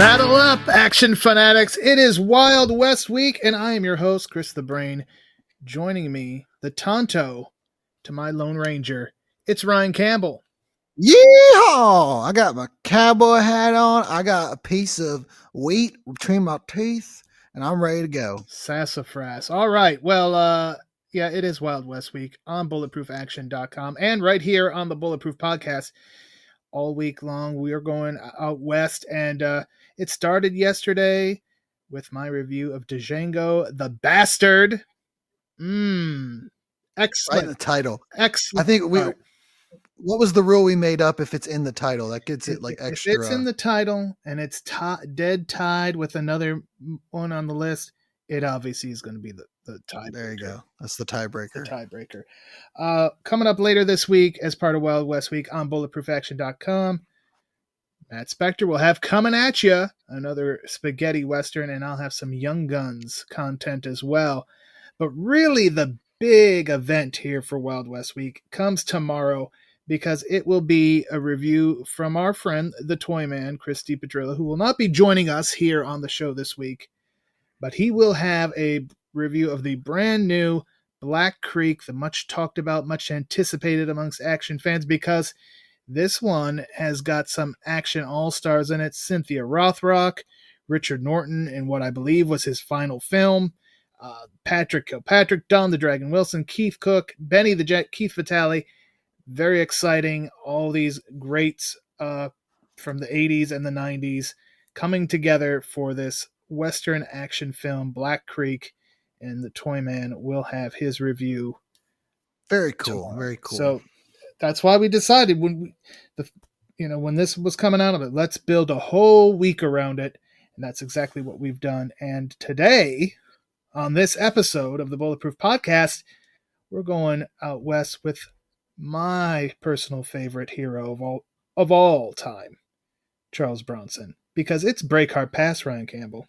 Saddle up, action fanatics. It is Wild West Week, and I am your host, Chris the Brain. Joining me, the Tonto to my Lone Ranger, it's Ryan Campbell. Yeehaw! I got my cowboy hat on. I got a piece of wheat between my teeth, and I'm ready to go. Sassafras. All right. Well, yeah, it is Wild West Week on bulletproofaction.com and right here on the Bulletproof Podcast. All week long, we are going out west, and it started yesterday with my review of Django the Bastard. Excellent. Right in the title. Excellent. I think what was the rule we made up? If it's in the title, that gets it like extra. If it's in the title and it's dead tied with another one on the list, it obviously is going to be the tiebreaker. There you go. That's the tiebreaker. The tiebreaker. Coming up later this week as part of Wild West Week on bulletproofaction.com, Matt Spector will have Coming At Ya, another spaghetti western, and I'll have some Young Guns content as well. But really the big event here for Wild West Week comes tomorrow, because it will be a review from our friend, the Toy Man, Chris DiPetrillo, who will not be joining us here on the show this week, but he will have a review of the brand new Black Creek, the much talked about, much anticipated amongst action fans, because this one has got some action all-stars in it. Cynthia Rothrock, Richard Norton in what I believe was his final film, Patrick Kilpatrick, Don the Dragon Wilson, Keith Cook, Benny the Jet, Keith Vitale. Very exciting. All these greats from the 80s and the 90s coming together for this Western action film, Black Creek, and the Toy Man will have his review. Very cool. tomorrow. Very cool. So that's why we decided when this was coming out of it, let's build a whole week around it, and that's exactly what we've done. And today, on this episode of the Bulletproof Podcast, we're going out west with my personal favorite hero of all time, Charles Bronson, because it's Breakheart Pass, Ryan Campbell.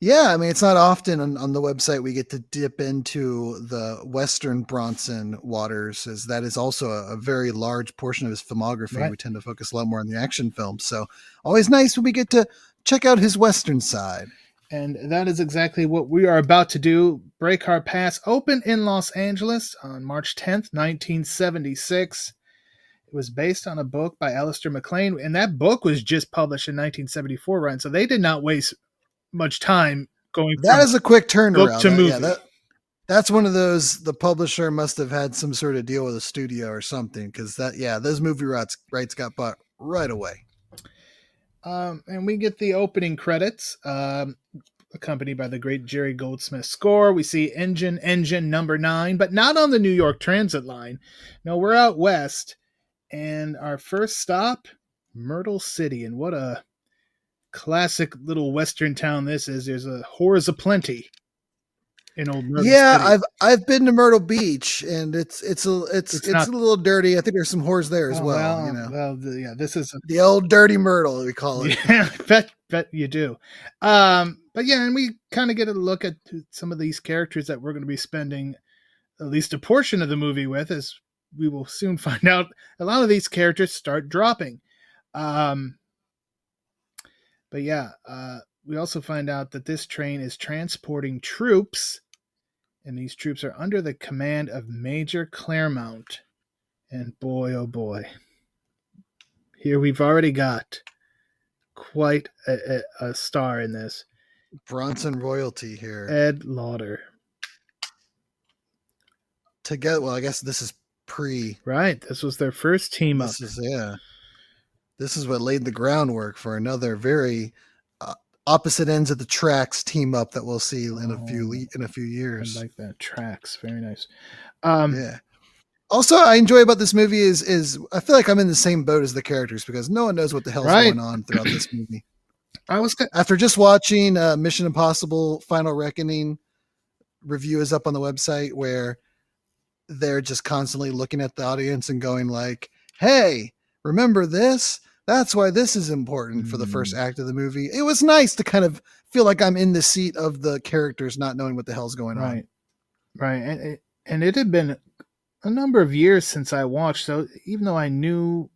Yeah, I mean, it's not often on the website we get to dip into the Western Bronson waters, as that is also a very large portion of his filmography. Right. We tend to focus a lot more on the action films, so always nice when we get to check out his Western side. And that is exactly what we are about to do. Breakheart Pass opened in Los Angeles on March 10th, 1976. It was based on a book by Alistair MacLean, and that book was just published in 1974, Ryan. So they did not waste much time going that is a quick turnaround. Book to movie. Yeah, that's one of those, the publisher must have had some sort of deal with a studio or something, because those movie rights got bought right away. And we get the opening credits, accompanied by the great Jerry Goldsmith score. We see Engine number 9, but not on the New York Transit line. No, we're out west, and our first stop, Myrtle City. And what a classic little western town this is. There's a whores aplenty in old Myrtle City. I've been to Myrtle Beach, and it's a little dirty. I think there's some whores there as well. This is the old dirty Myrtle, we call it. Yeah, bet you do. But yeah, and we kind of get a look at some of these characters that we're going to be spending at least a portion of the movie with, as we will soon find out. A lot of these characters start dropping. But yeah, we also find out that this train is transporting troops, and these troops are under the command of Major Claremont. And boy, oh boy, here we've already got quite a star in this. Bronson royalty here. Ed Lauter. Together, well, I guess this is pre. Right, this was their first team up. This is what laid the groundwork for another very opposite ends of the tracks team up that we'll see in a few years. I like that. Tracks, very nice. Yeah. Also, I enjoy about this movie is I feel like I'm in the same boat as the characters, because no one knows what the hell's going on throughout this movie. After just watching Mission Impossible: Final Reckoning, review is up on the website, where they're just constantly looking at the audience and going like, "Hey, remember this? That's why this is important for the first act of the movie." It was nice to kind of feel like I'm in the seat of the characters, not knowing what the hell's going on. Right. And it had been a number of years since I watched, so even though I knew,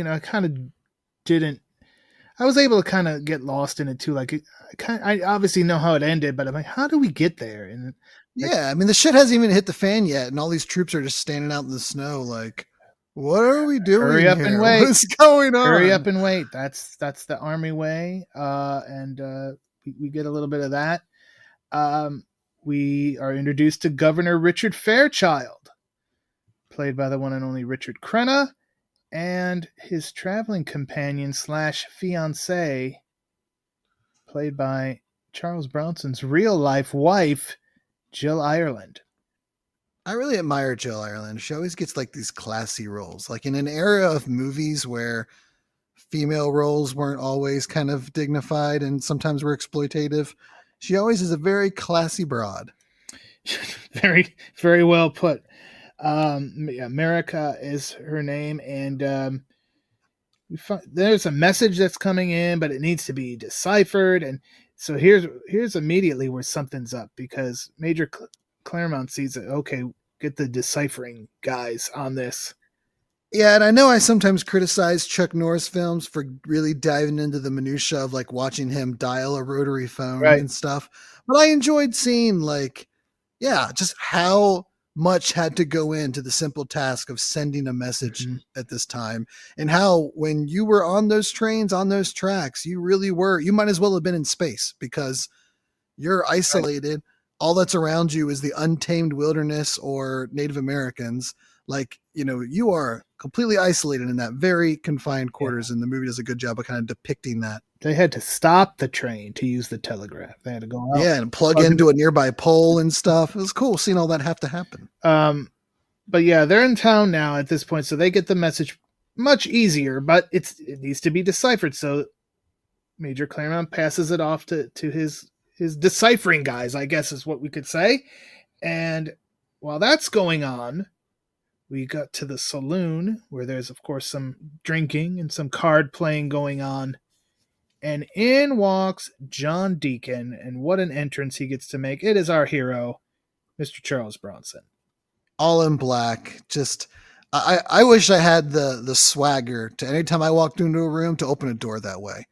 I kind of didn't. I was able to kind of get lost in it too. Like, I obviously know how it ended, but I'm like, how do we get there? And yeah, I mean, the shit hasn't even hit the fan yet, and all these troops are just standing out in the snow. Like, what are we doing? Hurry up here? and wait. What's going on? Hurry up and wait. That's the Army way. We get a little bit of that. We are introduced to Governor Richard Fairchild, played by the one and only Richard Crenna, and his traveling companion / fiancée, played by Charles Bronson's real-life wife, Jill Ireland. I really admire Jill Ireland. She always gets like these classy roles. Like in an era of movies where female roles weren't always kind of dignified and sometimes were exploitative, she always is a very classy broad. Very, very well put. America is her name, and there's a message that's coming in, but it needs to be deciphered. And so here's immediately where something's up, because Major Claremont sees it. Okay, get the deciphering guys on this. Yeah, and I know I sometimes criticize Chuck Norris films for really diving into the minutia of like watching him dial a rotary phone and stuff. But I enjoyed seeing just how much had to go into the simple task of sending a message at this time, and how when you were on those trains, on those tracks, you might as well have been in space, because you're isolated. Right. All that's around you is the untamed wilderness or Native Americans. Like, you are completely isolated in that very confined quarters. Yeah. And the movie does a good job of kind of depicting that. They had to stop the train to use the telegraph. They had to go out. Yeah, and plug into a nearby pole and stuff. It was cool seeing all that have to happen. But yeah, they're in town now at this point, so they get the message much easier, but it needs to be deciphered. So Major Claremont passes it off to his deciphering guys, I guess is what we could say. And while that's going on, we got to the saloon, where there's, of course, some drinking and some card playing going on. And in walks John Deacon, and what an entrance he gets to make. It is our hero, Mr. Charles Bronson. All in black. Just, I wish I had the swagger to, anytime I walked into a room, to open a door that way.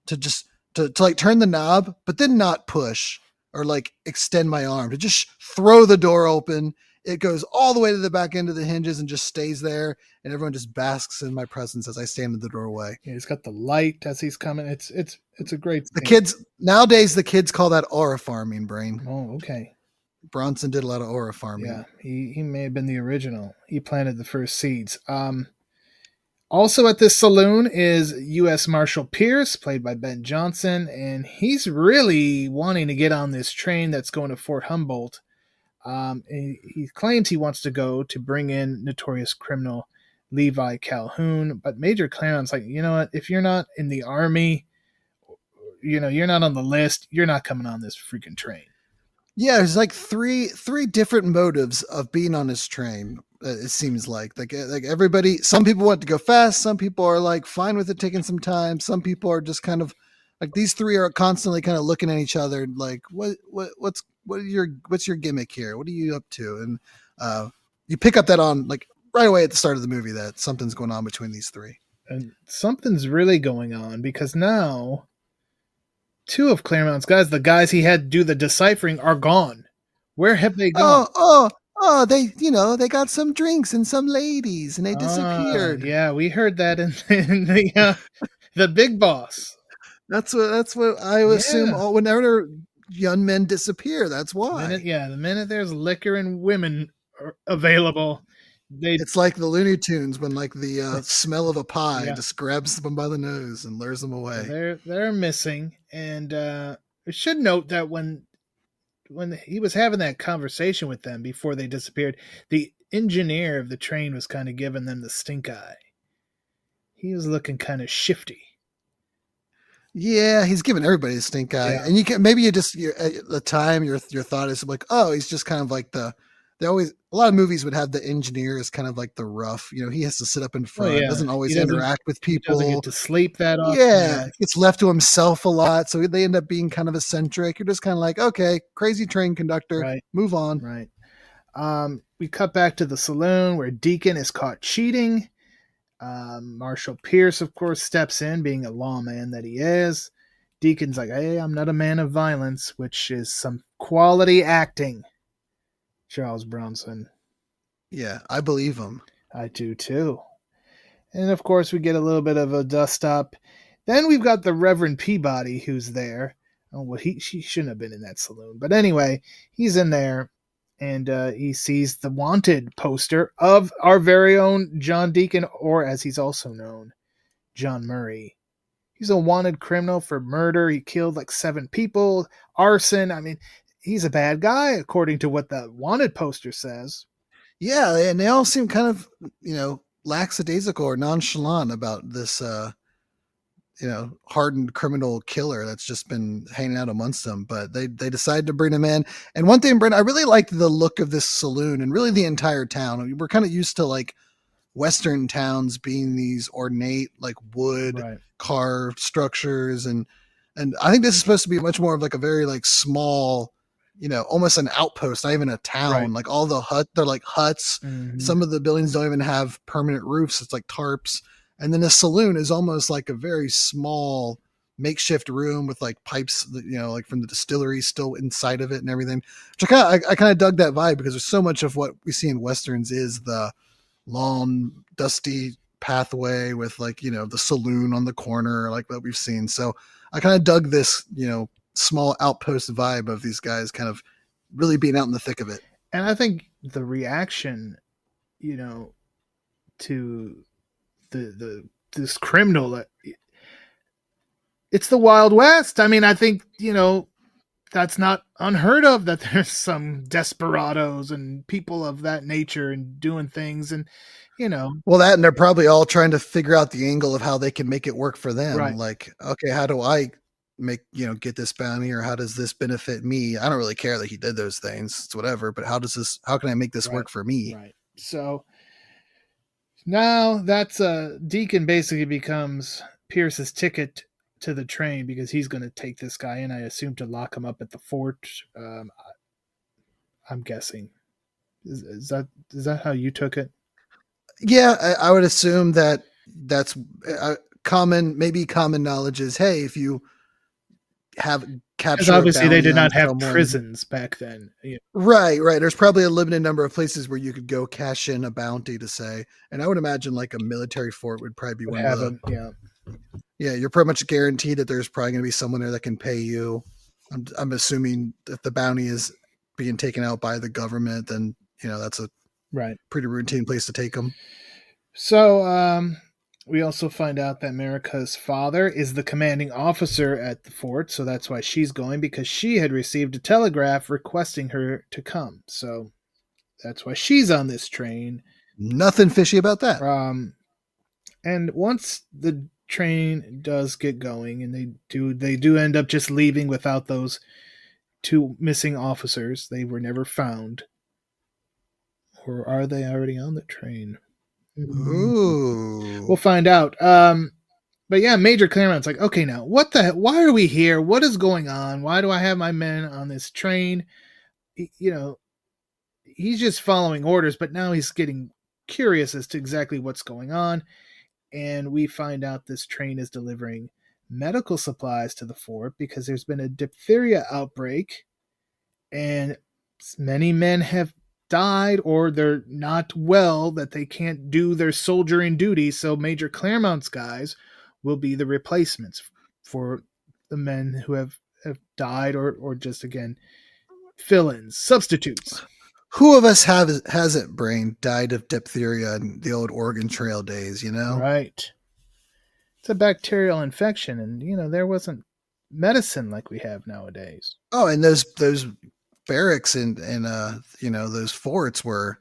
To like turn the knob, but then not push or like extend my arm. To just throw the door open. It goes all the way to the back end of the hinges and just stays there, and everyone just basks in my presence as I stand in the doorway. Yeah, he's got the light as he's coming. It's a great thing. The kids call that aura farming, Brain. Oh, okay. Bronson did a lot of aura farming. Yeah, he may have been the original. He planted the first seeds. Also at this saloon is U.S. Marshal Pierce, played by Ben Johnson, and he's really wanting to get on this train that's going to Fort Humboldt. He claims he wants to go to bring in notorious criminal Levi Calhoun, but Major Claremont's like, you know what? If you're not in the Army, you're not on the list. You're not coming on this freaking train. Yeah, there's like three different motives of being on this train. It seems like everybody. Some people want to go fast. Some people are like fine with it taking some time. Some people are just kind of like, these three are constantly kind of looking at each other like, what's your gimmick here? What are you up to? And you pick up that on like right away at the start of the movie that something's going on between these three. And something's really going on, because now two of Claremont's guys, the guys he had do the deciphering, are gone. Where have they gone? They got some drinks and some ladies, and they disappeared. Yeah, we heard that in the Big Boss. That's what I assume. Whenever young men disappear, that's why. The minute there's liquor and women available, it's like the Looney Tunes when like the smell of a pie just grabs them by the nose and lures them away. They're missing, and we should note that when he was having that conversation with them before they disappeared, the engineer of the train was kind of giving them the stink eye. He was looking kind of shifty. Yeah, he's giving everybody a stink eye, and at the time your thought is like, oh, he's just kind of like a lot of movies would have the engineer as kind of like the rough, he has to sit up in front, doesn't always interact with people, doesn't get to sleep that often. Yeah, gets left to himself a lot, so they end up being kind of eccentric. You're just kind of like, okay, crazy train conductor, right. Move on. Right. We cut back to the saloon where Deacon is caught cheating. Marshall Pierce, of course, steps in, being a lawman that he is. Deacon's like, hey, I'm not a man of violence, which is some quality acting. Charles Bronson. Yeah, I believe him. I do too. And of course, we get a little bit of a dust up. Then we've got the Reverend Peabody who's there. Oh, well, she shouldn't have been in that saloon. But anyway, he's in there, and he sees the wanted poster of our very own John Deacon, or as he's also known, John Murray. He's a wanted criminal for murder. He killed like 7 people, arson. I mean, he's a bad guy, according to what the wanted poster says. Yeah, and they all seem kind of, lackadaisical or nonchalant about this, hardened criminal killer that's just been hanging out amongst them. But they decided to bring him in. And one thing, Brent, I really liked the look of this saloon and really the entire town. I mean, we're kind of used to like Western towns being these ornate, like wood carved structures, and I think this is supposed to be much more of like a very like small, almost an outpost, not even a town. Right. Like all the they're like huts. Mm-hmm. Some of the buildings don't even have permanent roofs. It's like tarps. And then the saloon is almost like a very small makeshift room with like pipes, like from the distillery still inside of it and everything. Which I kind of dug that vibe, because there's so much of what we see in Westerns is the long, dusty pathway with like, the saloon on the corner, like what we've seen. So I kind of dug this, small outpost vibe of these guys kind of really being out in the thick of it. And I think the reaction, to this criminal, it's the Wild West. I mean, I think, that's not unheard of, that there's some desperados and people of that nature and doing things, and well, that, and they're probably all trying to figure out the angle of how they can make it work for them. Right. Like, okay, how do I get this bounty, or how does this benefit me? I don't really care that he did those things. It's whatever, but how can I make this work for me? Right. So now that's Deacon basically becomes Pierce's ticket to the train, because he's going to take this guy in, I assume, to lock him up at the fort. I'm guessing. Is that how you took it? Yeah, I would assume that's common knowledge is, hey, if you have captured, obviously they did not have prisons back then. Right. There's probably a limited number of places where you could go cash in a bounty to say, and I would imagine like a military fort would probably be one of them. Yeah, you're pretty much guaranteed that there's probably going to be someone there that can pay you. I'm assuming if the bounty is being taken out by the government, then that's a pretty routine place to take them. So we also find out that America's father is the commanding officer at the fort, so that's why she's going, because she had received a telegraph requesting her to come. So that's why she's on this train. Nothing fishy about that. And once the train does get going, and they do end up just leaving without those 2 missing officers. They were never found. Or are they already on the train? Ooh. We'll find out. But yeah, Major Claremont's like, okay, now why are we here? What is going on? Why do I have my men on this train? He's just following orders, but now he's getting curious as to exactly what's going on. And we find out this train is delivering medical supplies to the fort because there's been a diphtheria outbreak, and many men have died, or they're not well, that they can't do their soldiering duty. So Major Claremont's guys will be the replacements for the men who have died, or just, again, fill-ins, substitutes. Who of us hasn't, Brain, died of diphtheria in the old Oregon Trail days, Right. It's a bacterial infection, and, there wasn't medicine like we have nowadays. Oh, and those barracks and those forts were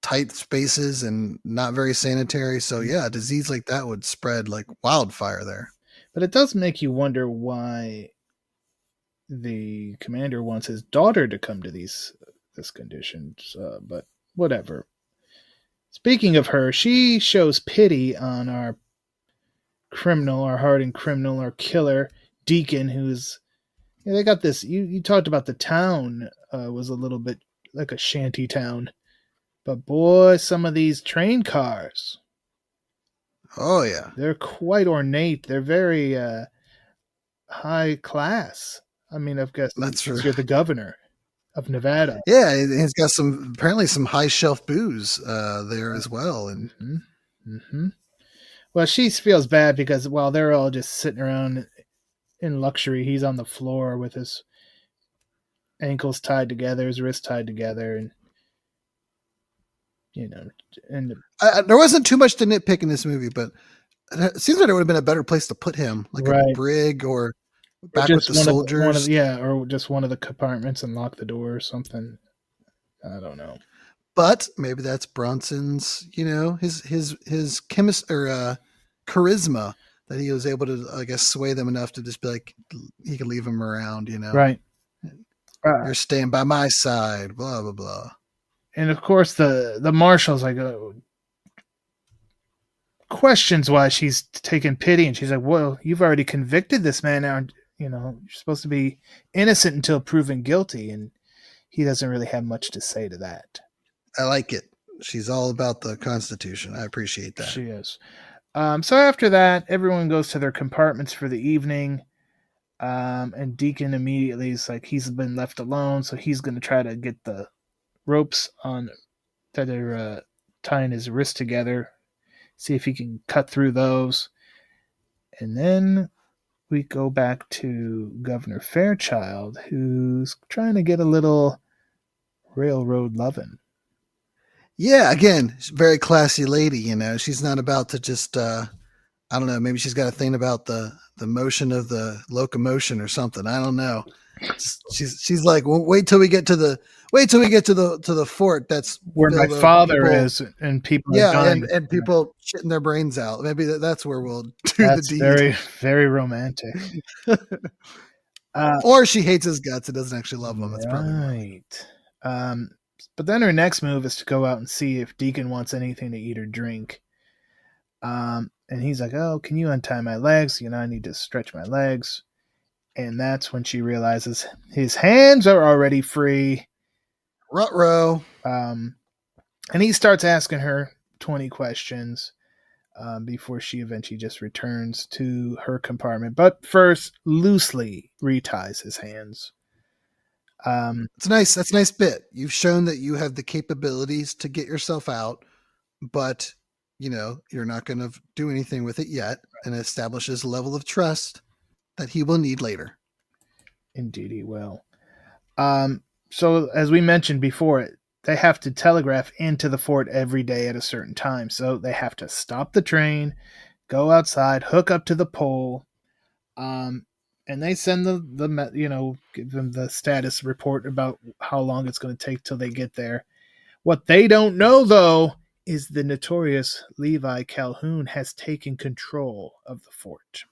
tight spaces and not very sanitary. So yeah, a disease like that would spread like wildfire there. But it does make you wonder why the commander wants his daughter to come to this conditions, but whatever. Speaking of her, she shows pity on our criminal, our hardened criminal, our killer, Deacon, who's... they got this... You talked about the town was a little bit like a shanty town. But boy, some of these train cars. Oh yeah, they're quite ornate. They're very high class. I mean, I've guessed that's true. You're the governor of Nevada. Yeah, he's got apparently some high shelf booze there as well. And well, she feels bad because while they're all just sitting around in luxury, he's on the floor with his ankles tied together, his wrists tied together, and and there wasn't too much to nitpick in this movie, but it seems like it would have been a better place to put him, like a brig or back with the soldiers. Or just one of the compartments and lock the door or something. I don't know. But maybe that's Bronson's, his chemist or charisma that he was able to, I guess, sway them enough to just be like, he could leave him around, Right. You're staying by my side, blah, blah, blah. And of course the marshal's like, questions why she's taking pity, and she's like, well, you've already convicted this man now. You're supposed to be innocent until proven guilty, and he doesn't really have much to say to that. I like it. She's all about the Constitution. I appreciate that. She is. So after that, everyone goes to their compartments for the evening. And Deacon immediately is like, he's been left alone, so he's going to try to get the ropes on that are tying his wrist together, see if he can cut through those. And then we go back to Governor Fairchild, who's trying to get a little railroad lovin'. Yeah, again, very classy lady, She's not about to just, I don't know, maybe she's got a thing about the motion of the locomotion or something. I don't know. She's like, wait till we get to the fort. That's where my father is, and people are dying. and people shitting their brains out. Maybe that's where we'll do the deed. Very, very romantic. Or she hates his guts and doesn't actually love him. That's probably right. But then her next move is to go out and see if Deacon wants anything to eat or drink. And he's like, oh, can you untie my legs? I need to stretch my legs. And that's when she realizes his hands are already free. Ruh-roh. And he starts asking her 20 questions before she eventually just returns to her compartment. But first, loosely reties his hands. It's nice. That's a nice bit. You've shown that you have the capabilities to get yourself out, but you're not going to do anything with it yet, and establishes a level of trust that he will need later. Indeed he will. So as we mentioned before, they have to telegraph into the fort every day at a certain time. So they have to stop the train, go outside, hook up to the pole, and they send give them the status report about how long it's going to take till they get there. What they don't know, though, is the notorious Levi Calhoun has taken control of the fort.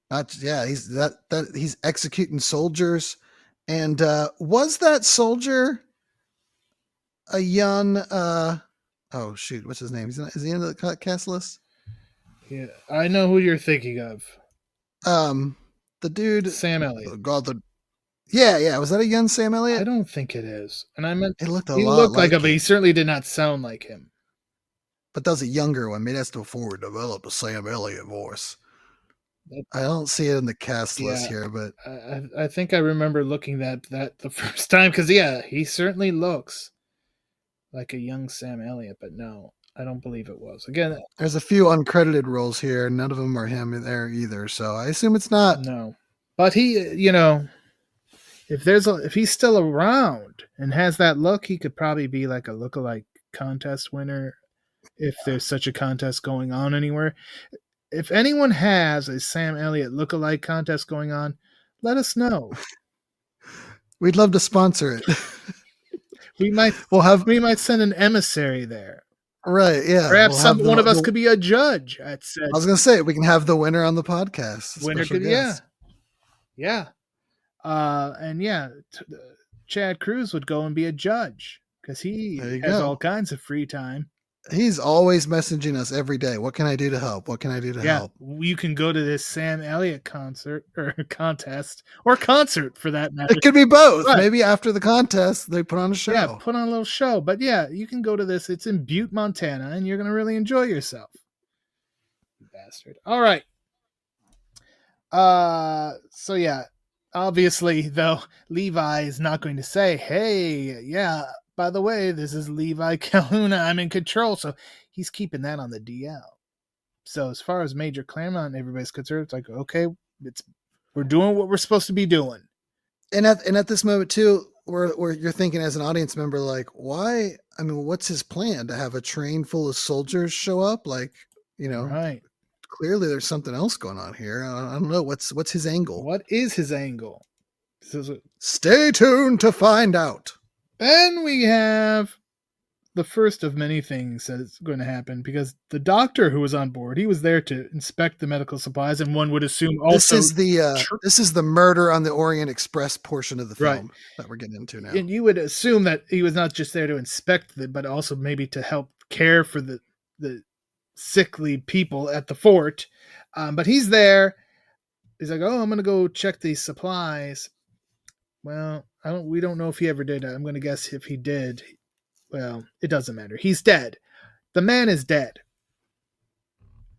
He's executing soldiers. And was that soldier a young what's his name? Is he in the cast list? Yeah, I know who you're thinking of. The dude Sam Elliott. Yeah. Was that a young Sam Elliott? I don't think it is. And I meant he looked like him, but he certainly did not sound like him. But that was a younger one. Maybe that's before we developed a Sam Elliott voice. I don't see it in the cast list here, but I think I remember looking at that the first time because he certainly looks like a young Sam Elliott, but no, I don't believe it was. Again, there's a few uncredited roles here. None of them are him there either, so I assume it's not. No, but he, if he's still around and has that look, he could probably be like a lookalike contest winner if there's such a contest going on anywhere. If anyone has a Sam Elliott lookalike contest going on, let us know. We'd love to sponsor it. We might send an emissary there. Right, yeah. Perhaps one of us could be a judge at said. I was going to say, we can have the winner on the podcast. Yeah. Chad Cruz would go and be a judge because he has all kinds of free time. He's always messaging us every day. What can I do to help? What can I do to help? You can go to this Sam Elliott concert or contest or concert for that matter. It could be both. Right. Maybe after the contest, they put on a show. Yeah, put on a little show. But you can go to this. It's in Butte, Montana, and you're going to really enjoy yourself. bastard. All right. So yeah, obviously though, Levi is not going to say, "Hey, yeah, by the way, this is Levi Calhoun. I'm in control." So he's keeping that on the DL. So as far as Major Claremont and everybody's concerned, it's like, okay, we're doing what we're supposed to be doing. And at this moment too, where you're thinking as an audience member, like, why? I mean, what's his plan? To have a train full of soldiers show up? Like, right. Clearly there's something else going on here. I don't know. What's his angle? What is his angle? Stay tuned to find out. Then we have the first of many things that's going to happen, because the doctor who was on board, he was there to inspect the medical supplies, and one would assume also this is the murder on the Orient Express portion of the film that we're getting into now. And you would assume that he was not just there to inspect it, but also maybe to help care for the sickly people at the fort. But he's there. He's like, "Oh, I'm going to go check these supplies." Well, we don't know if he ever did. I'm going to guess if he did. Well, it doesn't matter. He's dead. The man is dead.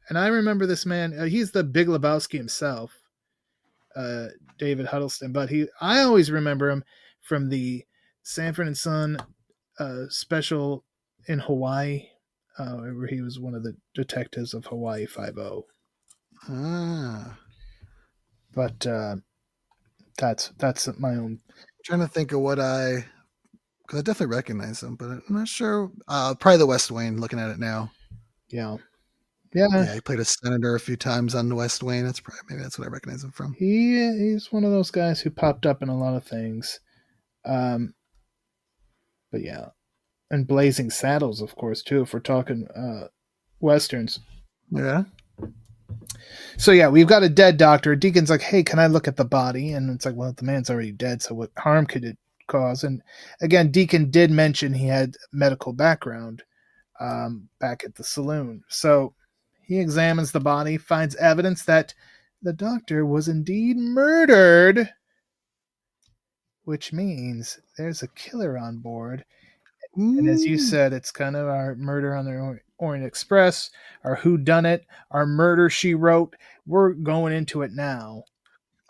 And I remember this man. He's the Big Lebowski himself, David Huddleston. But I always remember him from the Sanford and Son special in Hawaii, where he was one of the detectives of Hawaii Five-0. But that's my own. I'm trying to think of because I definitely recognize him, but I'm not sure. Probably The West Wing, looking at it now. Yeah. He played a senator a few times on The West Wing. Maybe that's what I recognize him from. He's one of those guys who popped up in a lot of things. But yeah. And Blazing Saddles, of course, too, if we're talking Westerns. Yeah. So yeah, we've got a dead doctor. Deacon's like, "Hey, can I look at the body?" And it's like, well, the man's already dead, so what harm could it cause? And again, Deacon did mention he had medical background back at the saloon. So he examines the body, finds evidence that the doctor was indeed murdered, which means there's a killer on board. And as you said, it's kind of our Murder on the Orient Express, our whodunit, our Murder, She Wrote. We're going into it now.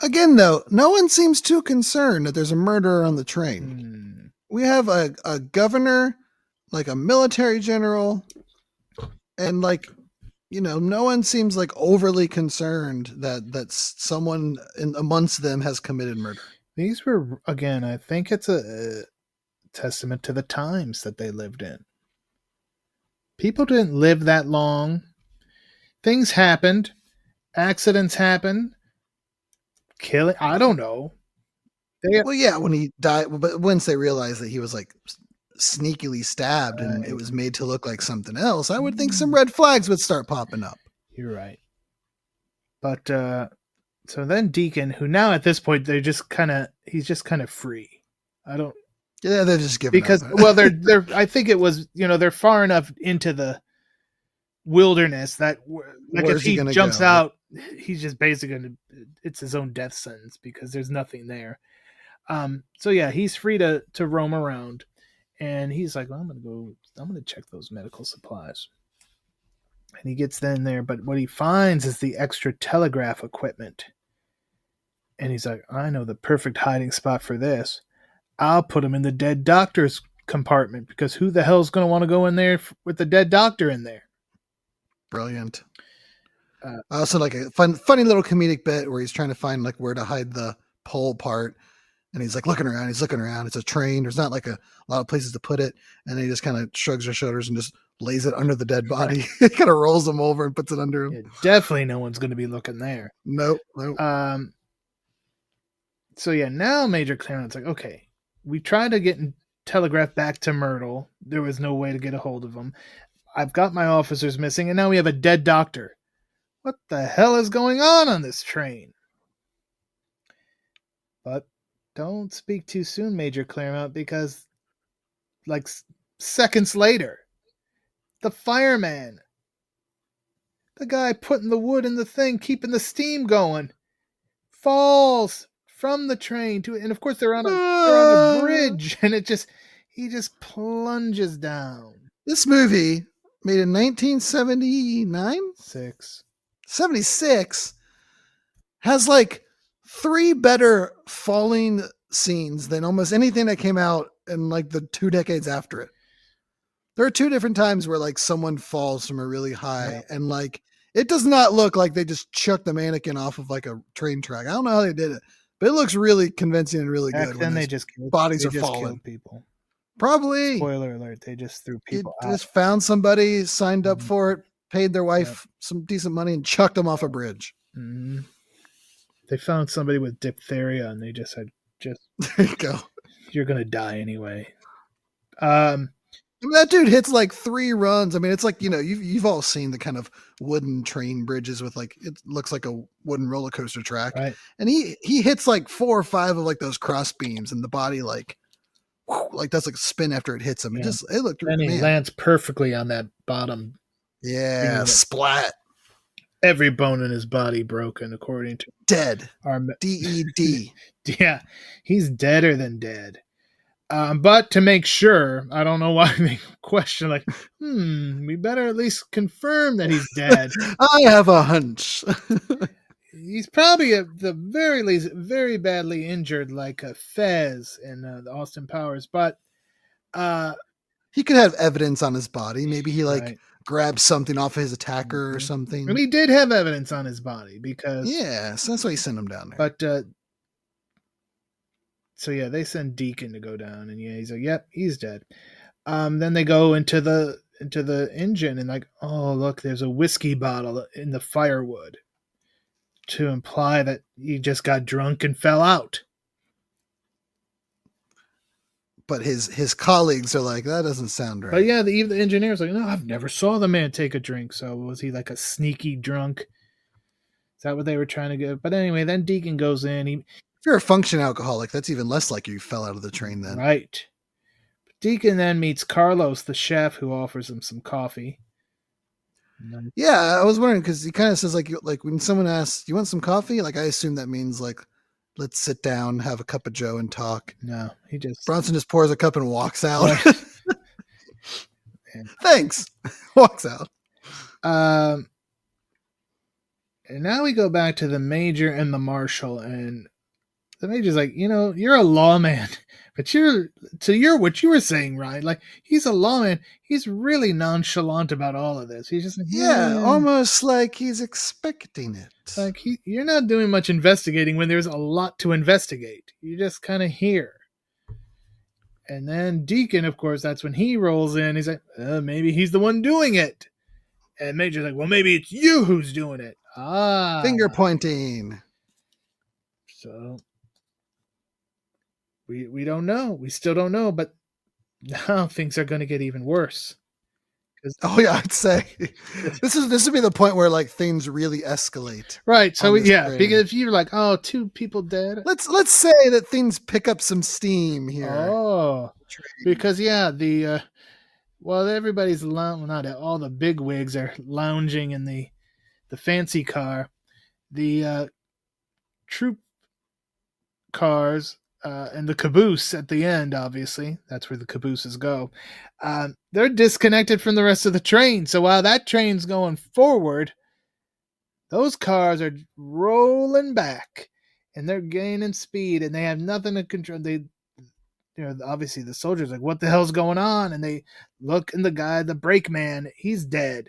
Again, though, no one seems too concerned that there's a murderer on the train. We have a governor, like a military general, and no one seems like overly concerned that someone amongst them has committed murder. These were, again, I think it's a testament to the times that they lived in. People didn't live that long. Things happened. Accidents happened. Killing, I don't know. When he died, but once they realized that he was like sneakily stabbed and it was made to look like something else, I would think some red flags would start popping up. You're right. But so then Deacon, who now at this point he's just kind of free. Yeah, they're just giving because up. Well, they're I think it was, they're far enough into the wilderness that if he jumps out, he's just basically it's his own death sentence because there's nothing there. So yeah, he's free to roam around, and he's like, well, I'm gonna check those medical supplies. And he gets in there, but what he finds is the extra telegraph equipment. And he's like, I know the perfect hiding spot for this. I'll put him in the dead doctor's compartment, because who the hell's going to want to go in there with the dead doctor in there? Brilliant. I also like a funny little comedic bit where he's trying to find like where to hide the pole part. And he's like looking around. It's a train. There's not like a lot of places to put it. And then he just kind of shrugs his shoulders and just lays it under the dead body. He kind of rolls him over and puts it under him. Yeah, definitely no one's going to be looking there. Nope. So yeah, now Major Claremont's like, okay, we tried to get telegraph back to Myrtle. There was no way to get a hold of him. I've got my officers missing, and now we have a dead doctor. What the hell is going on this train? But don't speak too soon, Major Claremont, because like seconds later, the fireman, the guy putting the wood in the thing, keeping the steam going, falls from the train and of course they're on a bridge, and he just plunges down. This movie made in 1979? '76 has like 3 better falling scenes than almost anything that came out in like the 2 decades after it. There are 2 different times where like someone falls from a really high and like it does not look like they just chucked the mannequin off of like a train track. I don't know how they did it, but it looks really convincing and really good. Then they just killed, bodies are falling. People. Probably. Spoiler alert, they just threw people out. Just found somebody, signed up for it, paid their wife some decent money and chucked them off a bridge. Mm-hmm. They found somebody with diphtheria and they just said, there you go. You're going to die anyway. I mean, that dude hits like 3 runs. I mean, it's like, you've all seen the kind of wooden train bridges with like, it looks like a wooden roller coaster track. Right. And he hits like 4 or 5 of like those cross beams and the body like does like a spin after it hits him. Yeah. It looked and he lands perfectly on that bottom. Yeah. Splat. Every bone in his body broken, according to dead. Our DED. Yeah. He's deader than dead. But to make sure, I don't know why they question like, we better at least confirm that he's dead. I have a hunch. He's probably at the very least very badly injured, like a Fez in the Austin Powers. But he could have evidence on his body. Maybe he grabbed something off of his attacker or something. And he did have evidence on his body because so that's why he sent him down there. But so yeah, they send Deacon to go down, and he's like, "Yep, he's dead." Then they go into the engine, and like, oh look, there's a whiskey bottle in the firewood, to imply that he just got drunk and fell out. But his colleagues are like, that doesn't sound right. But yeah, the engineer's like, no, I've never saw the man take a drink. So was he like a sneaky drunk? Is that what they were trying to get? But anyway, then Deacon goes in. If you're a function alcoholic, that's even less like you fell out of the train then. Right. Deacon then meets Carlos, the chef, who offers him some coffee. Yeah, I was wondering because he kind of says like when someone asks, "You want some coffee?" Like I assume that means like, let's sit down, have a cup of Joe, and talk. No, Bronson just pours a cup and walks out. Thanks. Walks out. And now we go back to the major and the marshal, and the major's like, you're a lawman, but what you were saying, Ryan, like he's a lawman. He's really nonchalant about all of this. He's just like, almost like he's expecting it. Like you're not doing much investigating when there's a lot to investigate. You're just kind of here. And then Deacon, of course, that's when he rolls in. He's like, maybe he's the one doing it. And Major's like, well, maybe it's you who's doing it. Finger pointing. So we don't know. We still don't know, but now things are going to get even worse. Oh yeah, I'd say this would be the point where like things really escalate. Right. So because if you're like, 2 people dead. Let's say that things pick up some steam here. Oh, because everybody's not all the big wigs are lounging in the fancy car. The troop cars and the caboose at the end, obviously that's where the cabooses go. They're disconnected from the rest of the train. So while that train's going forward, those cars are rolling back and they're gaining speed and they have nothing to control. Obviously the soldiers like, what the hell's going on? And they look, and the guy, the brakeman, he's dead.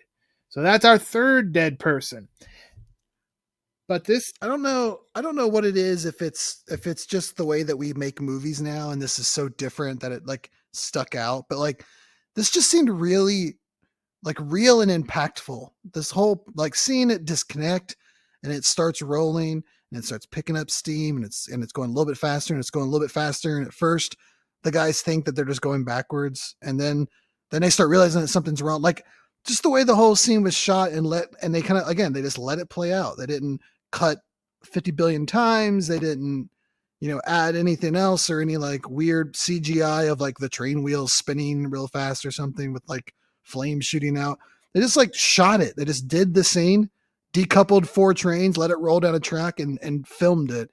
So that's our 3rd dead person. But this, I don't know what it is. If it's just the way that we make movies now, and this is so different that it like stuck out. But like, this just seemed really like real and impactful. This whole like seeing it disconnect, and it starts rolling, and it starts picking up steam, and it's going a little bit faster, and it's going a little bit faster. And at first, the guys think that they're just going backwards, and then they start realizing that something's wrong. Like just the way the whole scene was shot, and they kind of they just let it play out. They didn't cut 50 billion times. They didn't, add anything else or any like weird CGI of like the train wheels spinning real fast or something with like flames shooting out. They just like shot it. They just did the scene, decoupled 4 trains, let it roll down a track and filmed it.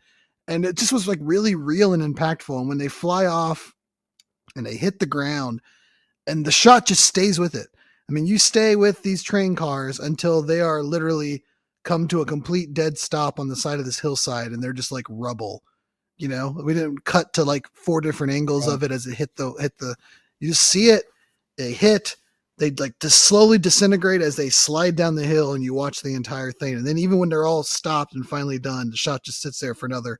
And it just was like really real and impactful. And when they fly off and they hit the ground and the shot just stays with it. I mean, you stay with these train cars until they are literally come to a complete dead stop on the side of this hillside, and they're just like rubble. You know, we didn't cut to like 4 different angles of it as it hit the. You just see it. They hit. They like just slowly disintegrate as they slide down the hill, and you watch the entire thing. And then even when they're all stopped and finally done, the shot just sits there for another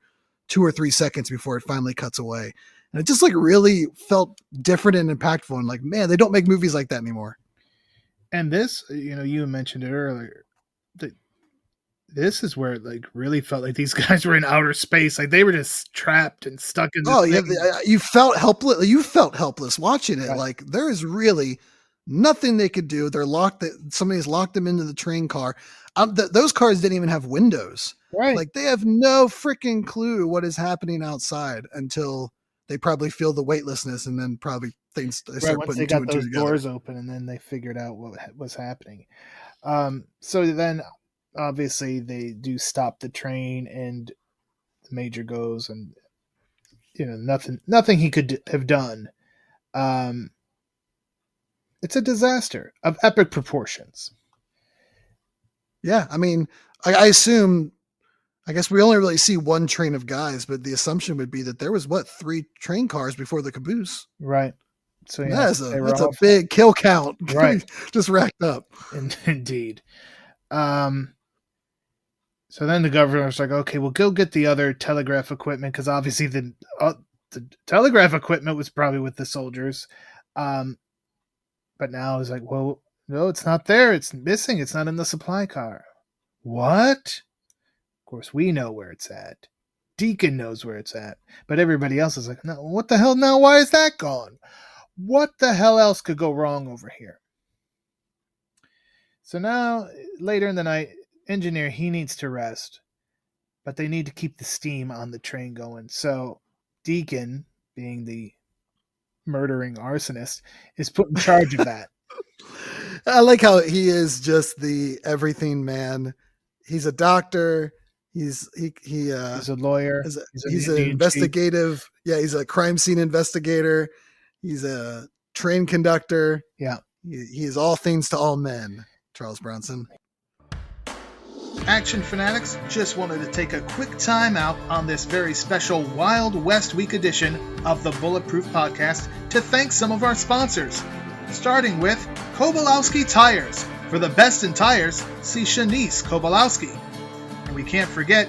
2 or 3 seconds before it finally cuts away. And it just like really felt different and impactful. And like, man, they don't make movies like that anymore. And this, you mentioned it earlier. This is where it like really felt like these guys were in outer space. Like they were just trapped and stuck in this yeah, you felt helpless. You felt helpless watching it. Right. Like there is really nothing they could do. They're locked. Somebody's locked them into the train car. Those cars didn't even have windows. Right. Like they have no freaking clue what is happening outside until they probably feel the weightlessness, and then probably things they start putting they got those doors open, and then they figured out what was happening. So then obviously they do stop the train, and the Major goes, and nothing he could have done. It's a disaster of epic proportions. Yeah, I mean, I assume. I guess we only really see one train of guys, but the assumption would be that there was 3 train cars before the caboose. Right. So yeah, that's a big kill count. Right. Just racked up. Indeed. So then the governor's like, okay, we'll go get the other telegraph equipment, because obviously the telegraph equipment was probably with the soldiers. But now it's like, well, no, it's not there. It's missing. It's not in the supply car. What? Of course, we know where it's at. Deacon knows where it's at. But everybody else is like, no, what the hell now? Why is that gone? What the hell else could go wrong over here? So now, later in the night, engineer, he needs to rest. But they need to keep the steam on the train going. So Deacon, being the murdering arsonist, is put in charge of that. I like how he is just the everything man. He's a doctor. He's a lawyer. He's an investigative. Chief. Yeah, he's a crime scene investigator. He's a train conductor. Yeah, he is all things to all men. Charles Bronson. Action fanatics, just wanted to take a quick time out on this very special Wild West Week edition of the Bulletproof Podcast to thank some of our sponsors, starting with Kobolowski Tires. For the best in tires, see Shanice Kobolowski. And we can't forget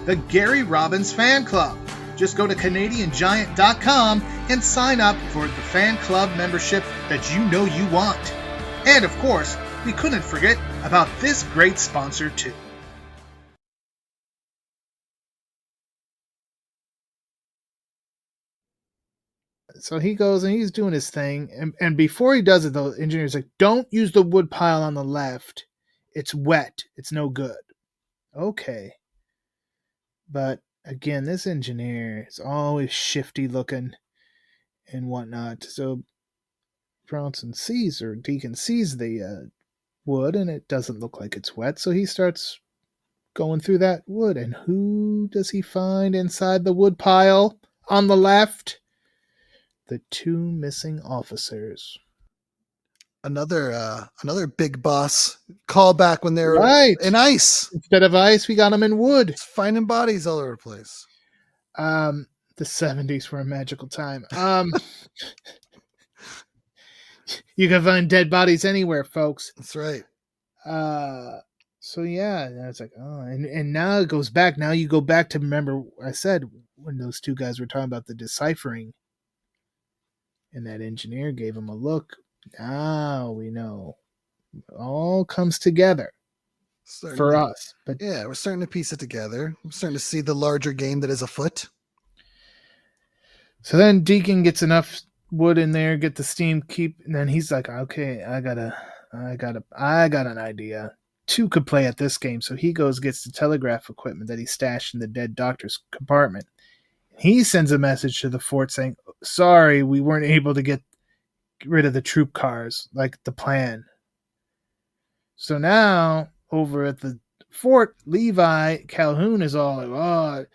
the Gary Robbins Fan Club. Just go to CanadianGiant.com and sign up for the fan club membership that you know you want. And of course, we couldn't forget about this great sponsor too. So he goes and he's doing his thing. And before he does it, the engineer's like, don't use the wood pile on the left. It's wet. It's no good. Okay. But again, this engineer is always shifty looking and whatnot. So Bronson sees, or Deacon sees the wood, and it doesn't look like it's wet. So he starts going through that wood. And who does he find inside the wood pile on the left? The 2 missing officers. Another big boss callback when they're in ice. Instead of ice, we got them in wood. It's finding bodies all over the place. The 70s were a magical time. You can find dead bodies anywhere, folks. That's right. So yeah, it's like, oh, and now it goes back. Now you go back to, remember I said when those 2 guys were talking about the deciphering, and that engineer gave him a look. Now we know. It all comes together for us. But yeah, we're starting to piece it together. We're starting to see the larger game that is afoot. So then Deacon gets enough wood in there, get the steam and then he's like, okay, I got an idea. 2 could play at this game. So he gets the telegraph equipment that he stashed in the dead doctor's compartment. He sends a message to the fort saying, sorry, we weren't able to get rid of the troop cars like the plan. So now over at the fort, Levi Calhoun is all like, oh,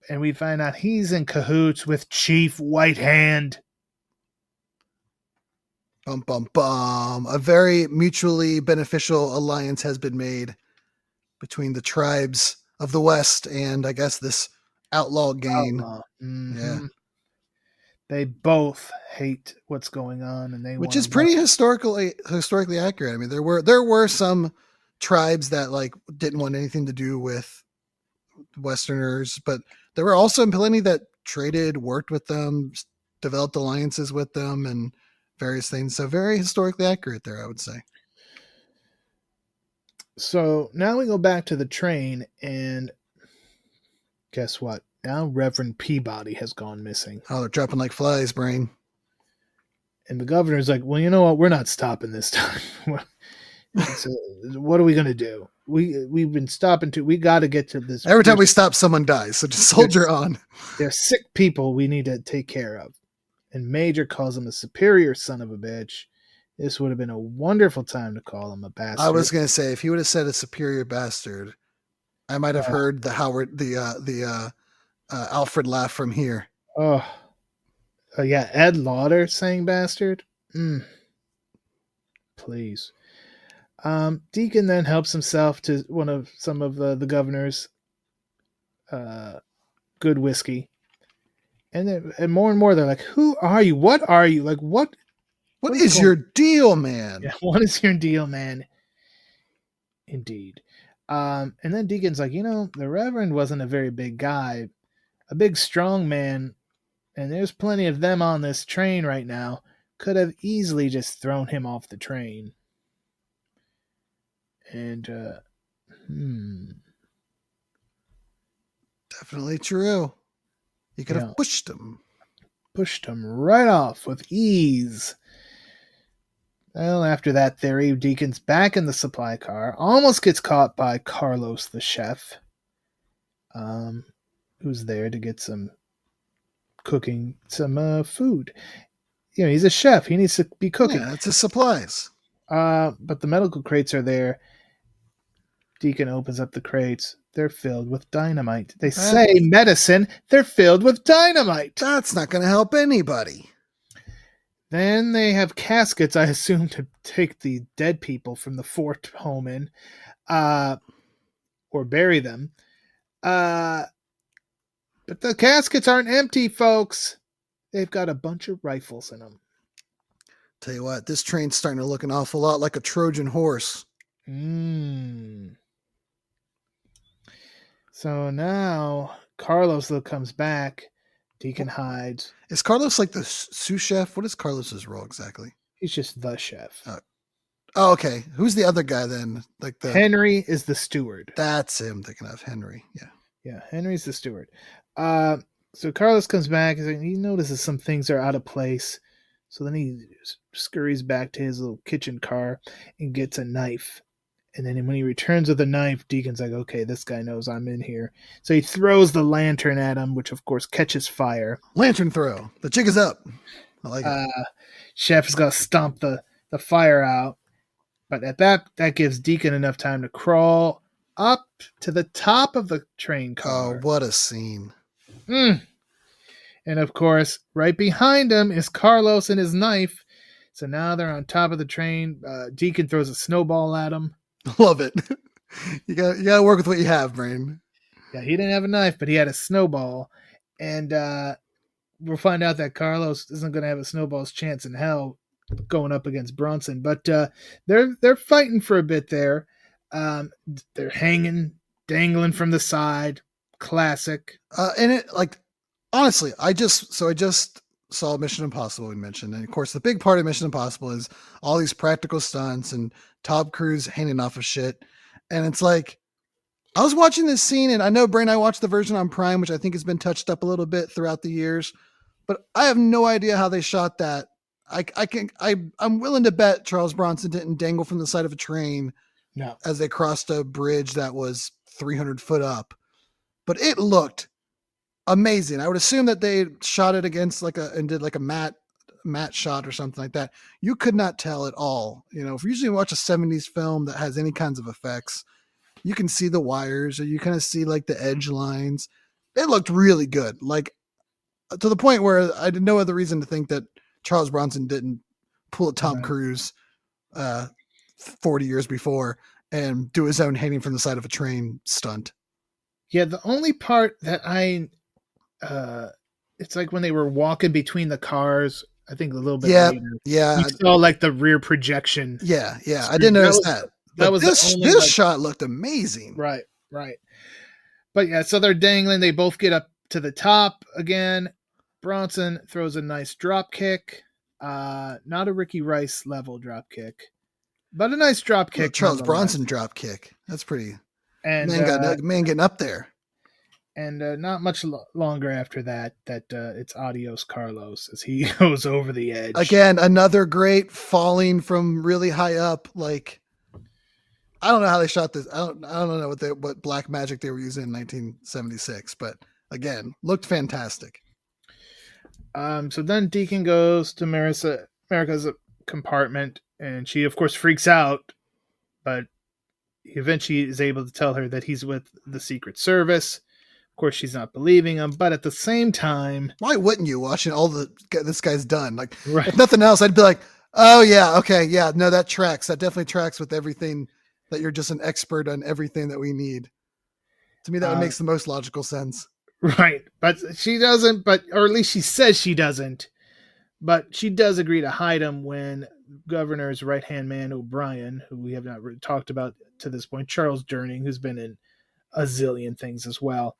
and we find out he's in cahoots with Chief Whitehand. Bum, bum, bum. A very mutually beneficial alliance has been made between the tribes of the West and I guess this outlaw gang. Mm-hmm. Yeah. They both hate what's going on, and which is pretty historically accurate. I mean, there were some tribes that like didn't want anything to do with Westerners, but there were also plenty that traded, worked with them, developed alliances with them, and various things. So very historically accurate there, I would say. So now we go back to the train, and guess what? Now Reverend Peabody has gone missing. Oh, they're dropping like flies, Brain. And the governor's like, well, you know what? We're not stopping this time. So what are we going to do? We've been stopping we got to get to this. Every time we stop, someone dies. So just soldier on. They're sick people we need to take care of. And Major calls him a superior son of a bitch. This would have been a wonderful time to call him a bastard. I was going to say, if he would have said a superior bastard, I might have heard the Alfred laugh from here. Oh, yeah. Ed Lauter saying bastard. Please. Deacon then helps himself to some of the governor's good whiskey. And more and more, they're like, who are you? What are you? Like, what is your deal, man? Yeah, what is your deal, man? Indeed. And then Deacon's like, the Reverend wasn't a very big guy, a big, strong man, and there's plenty of them on this train right now. Could have easily just thrown him off the train. And, Definitely true. You could have pushed him. Pushed him right off with ease. Well, after that theory, Deacon's back in the supply car, almost gets caught by Carlos the chef, who's there to get some food. He's a chef. He needs to be cooking. Yeah, that's his supplies. But the medical crates are there. Deacon opens up the crates. They're filled with dynamite. They say medicine. They're filled with dynamite. That's not going to help anybody. Then they have caskets, I assume, to take the dead people from the fort home in, or bury them. But the caskets aren't empty, folks. They've got a bunch of rifles in them. Tell you what, this train's starting to look an awful lot like a Trojan horse. So now Carlos comes back. Deacon hides. Is Carlos like the sous chef? What is Carlos's role exactly? He's just the chef. Oh, okay. Who's the other guy then? Like Henry is the steward. That's him thinking of Henry. Yeah. Yeah, Henry's the steward. So Carlos comes back and he notices some things are out of place. So then he scurries back to his little kitchen car and gets a knife. And then when he returns with the knife, Deacon's like, okay, this guy knows I'm in here. So he throws the lantern at him, which of course catches fire. Lantern throw. The jig is up. I like it. Chef is going to stomp the fire out. But at that gives Deacon enough time to crawl up to the top of the train car. Oh, what a scene. And of course, right behind him is Carlos and his knife. So now they're on top of the train. Deacon throws a snowball at him. Love it. You got to work with what you have, Brain. Yeah, he didn't have a knife, but he had a snowball. And we'll find out that Carlos isn't going to have a snowball's chance in hell going up against Bronson. But they're fighting for a bit there. They're hanging, dangling from the side. Classic. And it, like, honestly, I just saw Mission Impossible we mentioned. And of course, the big part of Mission Impossible is all these practical stunts and Tom Cruise handing off of shit. And it's like, I was watching this scene, and I know Brain, I watched the version on Prime, which I think has been touched up a little bit throughout the years, but I have no idea how they shot that. I'm willing to bet Charles Bronson didn't dangle from the side of a train as they crossed a bridge that was 300 foot up, but it looked amazing. I would assume that they shot it against and did like a matte shot or something like that. You could not tell at all. If you usually watch a 70s film that has any kinds of effects, you can see the wires or you kind of see like the edge lines. It looked really good. Like to the point where I had no other reason to think that Charles Bronson didn't pull a Tom Cruise 40 years before and do his own hanging from the side of a train stunt. Yeah, the only part that it's like when they were walking between the cars, I think a little bit later. Yeah. You saw like the rear projection. Yeah. I didn't notice that. That was this shot looked amazing. Right. But yeah, so they're dangling. They both get up to the top again. Bronson throws a nice drop kick. Not a Ricky Rice level drop kick, but a nice drop kick. Charles Bronson drop kick. That's pretty. And man getting up there. And not much longer after that, it's adios Carlos as he goes over the edge. Again, another great falling from really high up. Like, I don't know how they shot this. I don't know what black magic they were using in 1976, but again, looked fantastic. So then Deacon goes to America's compartment, and she of course freaks out, but he eventually is able to tell her that he's with the Secret Service. Of course, she's not believing him, but at the same time, why wouldn't you? Watching all this guy's done, like, right. If nothing else, I'd be like, oh yeah, okay, yeah, no, that tracks. That definitely tracks with everything. That you're just an expert on everything that we need. To me, that makes the most logical sense. Right, but she doesn't. Or at least she says she doesn't. But she does agree to hide him when Governor's right-hand man O'Brien, who we have not talked about to this point, Charles Durning, who's been in a zillion things as well.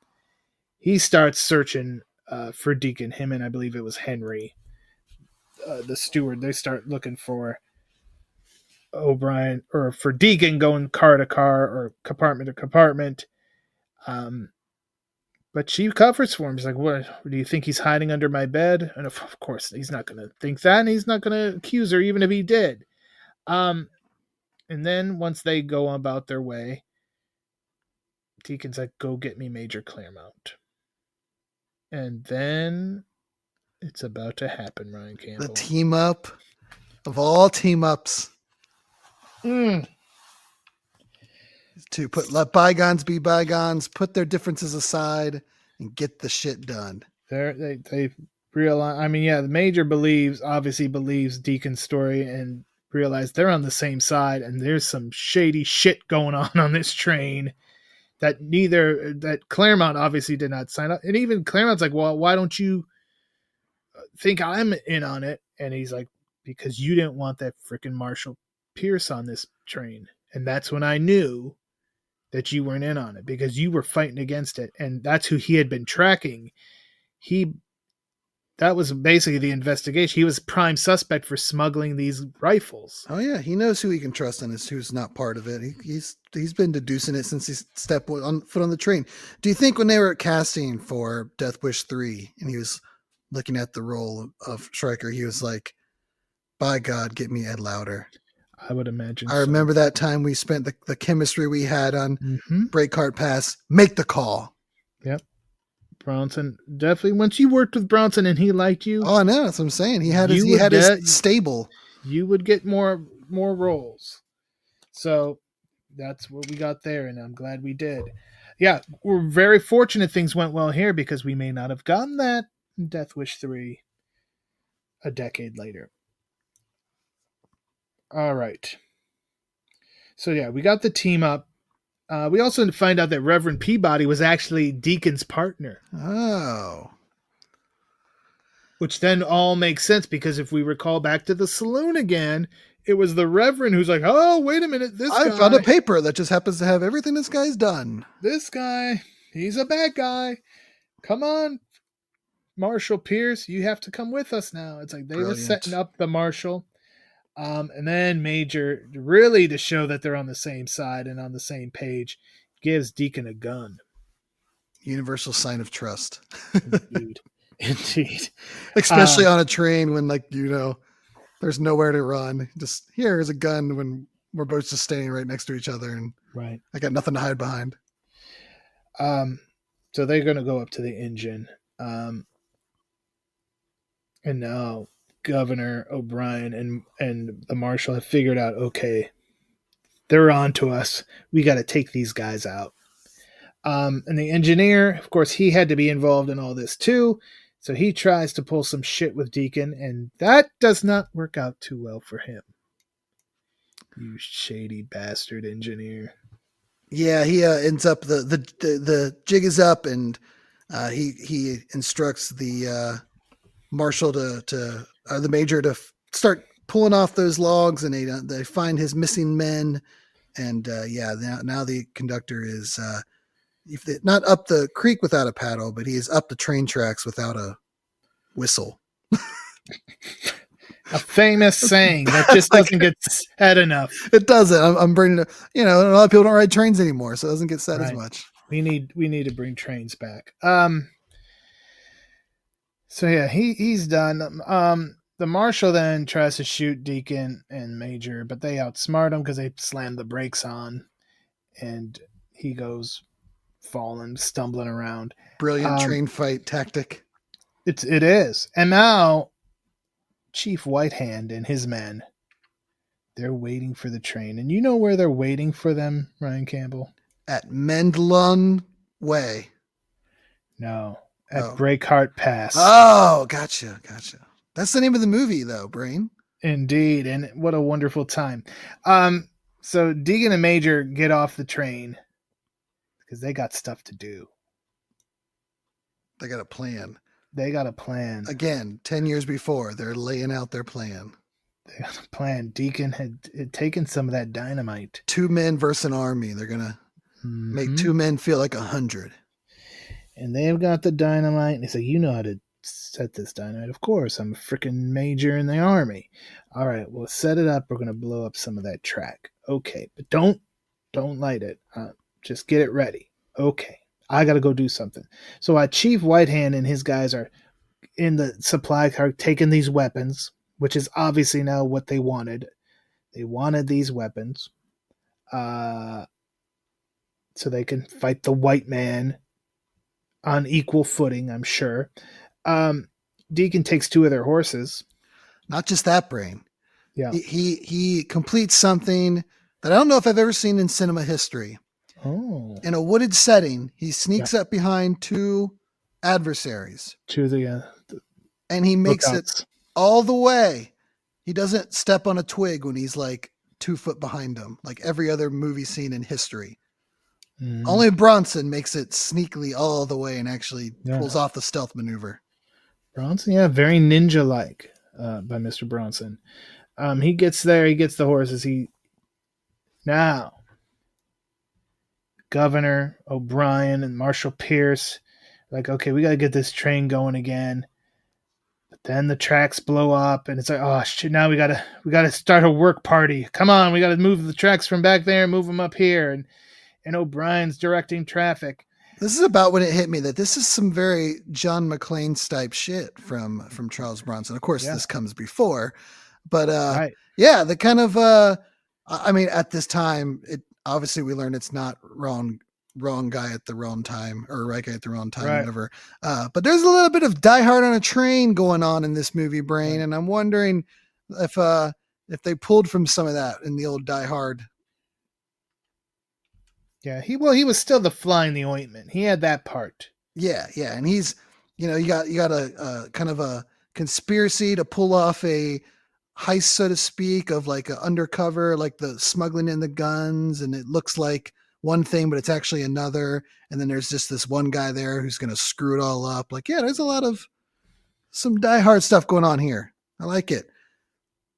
He starts searching for Deacon. Him and I believe it was Henry, the steward. They start looking for O'Brien or for Deacon, going car to car or compartment to compartment. But she covers for him. He's like, "What do you think he's hiding under my bed?" And of course, he's not going to think that, and he's not going to accuse her, even if he did. And then once they go about their way, Deacon's like, "Go get me Major Claremont." And then it's about to happen, Ryan Campbell. The team up of all team ups. To let bygones be bygones, put their differences aside, and get the shit done. They realize. I mean, yeah, the Major obviously believes Deacon's story, and realize they're on the same side, and there's some shady shit going on this train. That Claremont obviously did not sign up. And even Claremont's like, well, why don't you think I'm in on it? And he's like, because you didn't want that freaking Marshall Pierce on this train. And that's when I knew that you weren't in on it, because you were fighting against it. And that's who he had been tracking. That was basically the investigation. He was prime suspect for smuggling these rifles. Oh yeah, he knows who he can trust and who's not part of it. He's been deducing it since he stepped foot on the train. Do you think when they were casting for Death Wish 3 and he was looking at the role of Stryker, he was like, "By God, get me Ed Lauter"? I would imagine. I remember that time we spent the chemistry we had on Breakheart Pass. Make the call. Yep. Bronson, definitely. Once you worked with Bronson and he liked you. Oh, I know. That's what I'm saying. He had his stable. You would get more roles. So that's what we got there, and I'm glad we did. Yeah, we're very fortunate things went well here, because we may not have gotten that in Death Wish 3 a decade later. All right. So yeah, we got the team up. We also find out that Reverend Peabody was actually Deacon's partner. Oh. Which then all makes sense, because if we recall back to the saloon again, it was the Reverend who's like, oh, wait a minute. I found a paper that just happens to have everything this guy's done. This guy, he's a bad guy. Come on, Marshall Pierce, you have to come with us now. It's like they were setting up the Marshal. And then Major, really to show that they're on the same side and on the same page, gives Deacon a gun. Universal sign of trust. Indeed. Especially on a train when, there's nowhere to run. Just, here's a gun when we're both just standing right next to each other, and right. I got nothing to hide behind. So they're going to go up to the engine. And now Governor O'Brien and the Marshal have figured out, okay, they're on to us. We got to take these guys out. And the engineer, of course, he had to be involved in all this too. So he tries to pull some shit with Deacon, and that does not work out too well for him. You shady bastard engineer. Yeah, he ends up the jig is up, and he instructs the marshal to the major to start pulling off those logs, and they find his missing men, and now the conductor is not up the creek without a paddle, but he is up the train tracks without a whistle. A famous saying that just doesn't get said enough. It doesn't. I'm bringing it. A lot of people don't ride trains anymore, so it doesn't get said as much. We need to bring trains back. So yeah, he's done. The marshal then tries to shoot Deacon and Major, but they outsmart him because they slammed the brakes on, and he goes falling, stumbling around. Brilliant train fight tactic. It is, and now Chief Whitehand and his men, they're waiting for the train. And you know where they're waiting for them, Ryan Campbell? At Mendlung Way. No, at Breakheart Pass. Oh, gotcha. That's the name of the movie, though, Brain. Indeed, and what a wonderful time. So Deacon and Major get off the train because they got stuff to do. They got a plan. Again, 10 years before, they're laying out their plan. They got a plan. Deacon had taken some of that dynamite. 2 men versus an army. They're going to make 2 men feel like 100. And they've got the dynamite. And he said, you know how to set this dynamite. Of course, I'm a freaking major in the army. All right, we'll set it up. We're going to blow up some of that track. Okay, but don't light it. Just get it ready. Okay. I got to go do something. So Chief Whitehand and his guys are in the supply car taking these weapons, which is obviously now what they wanted. They wanted these weapons so they can fight the white man on equal footing, I'm sure. Deacon takes 2 of their horses. Not just that, Brain. Yeah. He completes something that I don't know if I've ever seen in cinema history. Oh. In a wooded setting, he sneaks up behind 2 adversaries. And he makes it all the way. He doesn't step on a twig when he's like 2 foot behind him, like every other movie scene in history. Only Bronson makes it sneakily all the way and actually pulls off the stealth maneuver. Bronson, very ninja-like by Mr. Bronson. He gets there, he gets the horses. Now, Governor O'Brien and Marshal Pierce, like, okay, we got to get this train going again. But then the tracks blow up, and it's like, oh shit! Now we gotta start a work party. Come on, we got to move the tracks from back there and move them up here. And O'Brien's directing traffic. This is about when it hit me that this is some very John McClane's type shit from Charles Bronson. Of course, this comes before, but the kind of I mean, at this time, it obviously we learned it's not wrong guy at the wrong time or right guy at the wrong time, whatever. But there's a little bit of Die Hard on a Train going on in this movie, Brain, and I'm wondering if they pulled from some of that in the old Die Hard. Yeah, he was still the fly in the ointment. He had that part. Yeah, and he's, you got a kind of a conspiracy to pull off a heist, so to speak, of like an undercover, like the smuggling in the guns, and it looks like one thing, but it's actually another. And then there's just this one guy there who's going to screw it all up. Like, yeah, there's a lot of some Die Hard stuff going on here. I like it.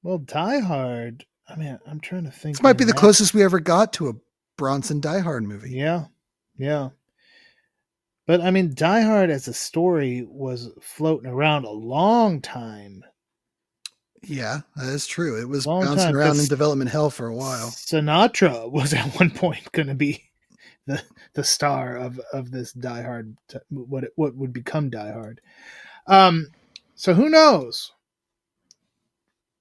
Well, Die Hard, I mean, I'm trying to think. This might be the closest we ever got to a Bronson Die Hard movie. Yeah. But I mean, Die Hard as a story was floating around a long time. Yeah, that is true. It was bouncing around in development hell for a while. Sinatra was at one point going to be the star of this Die Hard, what would become Die Hard. So who knows?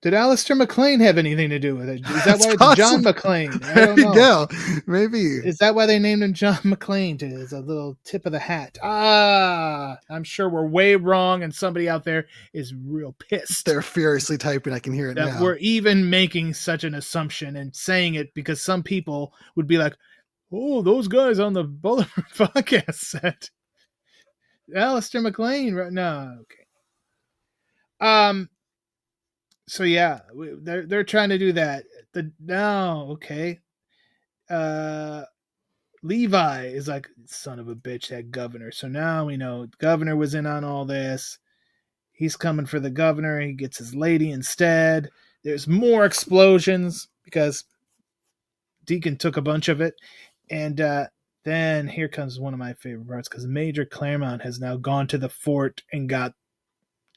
Did Alistair McLean have anything to do with it? Is that why it's John McClane? There you go. Maybe. Is that why they named him John McClane? As a little tip of the hat. I'm sure we're way wrong, and somebody out there is real pissed. They're furiously typing. I can hear it now. That we're even making such an assumption and saying it because some people would be like, "Oh, those guys on the Bulletproof Podcast said Alistair McLean." Right? No, okay. So yeah, they're trying to do that. Okay. Levi is like, son of a bitch, that governor. So now we know the governor was in on all this. He's coming for the governor. He gets his lady instead. There's more explosions because Deacon took a bunch of it. And then here comes one of my favorite parts, because Major Claremont has now gone to the fort and got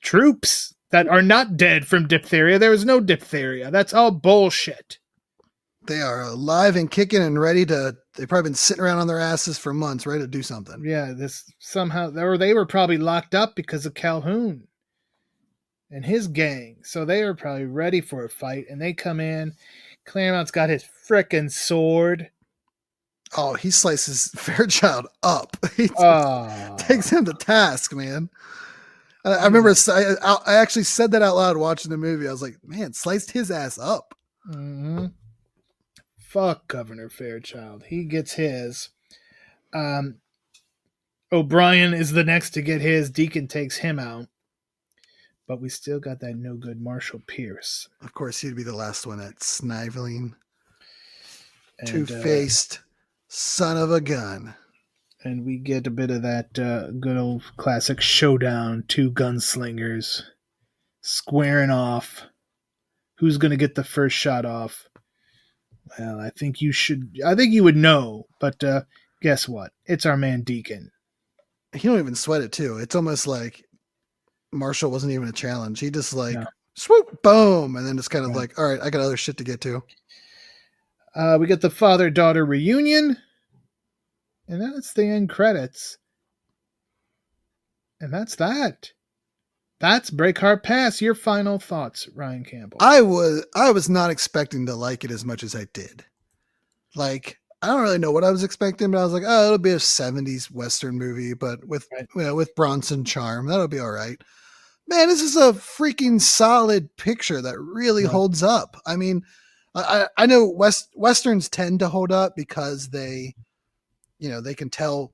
troops that are not dead from diphtheria. There is no diphtheria. That's all bullshit. They are alive and kicking and ready to. They've probably been sitting around on their asses for months, ready to do something. Yeah, this somehow, or they were probably locked up because of Calhoun and his gang. So they are probably ready for a fight, and they come in. Claremont's got his frickin' sword. Oh, he slices Fairchild up. He takes him to task, man. I remember I actually said that out loud watching the movie. I was like, man, sliced his ass up. Mm-hmm. Fuck Governor Fairchild. He gets his. O'Brien is the next to get his. Deacon takes him out. But we still got that no good Marshall Pierce. Of course, he'd be the last one at sniveling, two-faced son of a gun. And we get a bit of that good old classic showdown. Two gunslingers squaring off. Who's going to get the first shot off? Well, I think you would know. But guess what? It's our man Deacon. He don't even sweat it, too. It's almost like Marshall wasn't even a challenge. He just swoop, boom, and then just kind of like, all right, I got other shit to get to. We get the father-daughter reunion, and then it's the end credits. And that's that. That's Breakheart Pass. Your final thoughts, Ryan Campbell. I was not expecting to like it as much as I did. Like, I don't really know what I was expecting, but I was like, oh, it'll be a 70s Western movie, but with with Bronson charm, that'll be all right. Man, this is a freaking solid picture that really holds up. I mean, I know Westerns tend to hold up because they can tell